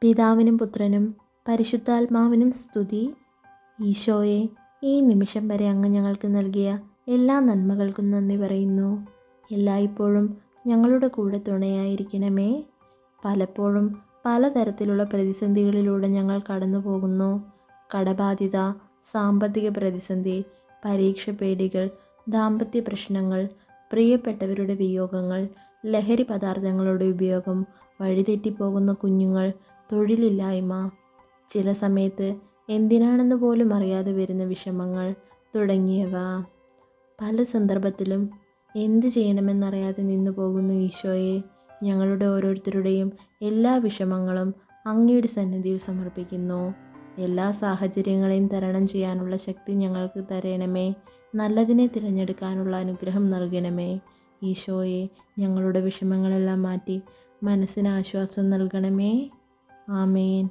പിതാവിനും പുത്രനും പരിശുദ്ധാത്മാവിനും സ്തുതി. ഈശോയെ, ഈ നിമിഷം വരെ അങ്ങ് ഞങ്ങൾക്ക് നൽകിയ എല്ലാ നന്മകൾക്കും നന്ദി പറയുന്നു. എല്ലായ്പ്പോഴും ഞങ്ങളുടെ കൂടെ തുണയായിരിക്കണമേ. പലപ്പോഴും പലതരത്തിലുള്ള പ്രതിസന്ധികളിലൂടെ ഞങ്ങൾ കടന്നു പോകുന്നു. കടബാധ്യത, സാമ്പത്തിക പ്രതിസന്ധി, പരീക്ഷ പേടികൾ, ദാമ്പത്യ പ്രശ്നങ്ങൾ, പ്രിയപ്പെട്ടവരുടെ വിയോഗങ്ങൾ, ലഹരി പദാർത്ഥങ്ങളുടെ ഉപയോഗം, വഴിതെറ്റിപ്പോകുന്ന കുഞ്ഞുങ്ങൾ, തൊഴിലില്ലായ്മ, ചില സമയത്ത് എന്തിനാണെന്ന് പോലും അറിയാതെ വരുന്ന വിഷമങ്ങൾ തുടങ്ങിയവ. പല സന്ദർഭത്തിലും എന്ത് ചെയ്യണമെന്നറിയാതെ നിന്നു പോകുന്നു ഈശോയെ. ഞങ്ങളുടെ ഓരോരുത്തരുടെയും എല്ലാ വിഷമങ്ങളും അങ്ങയുടെ സന്നിധിയിൽ സമർപ്പിക്കുന്നു. എല്ലാ സാഹചര്യങ്ങളെയും തരണം ചെയ്യാനുള്ള ശക്തി ഞങ്ങൾക്ക് തരണമേ. നല്ലതിനെ തിരഞ്ഞെടുക്കാനുള്ള അനുഗ്രഹം നൽകണമേ. ഈശോയെ, ഞങ്ങളുടെ വിഷമങ്ങളെല്ലാം മാറ്റി മനസ്സിന് ആശ്വാസം നൽകണമേ. ആമേൻ.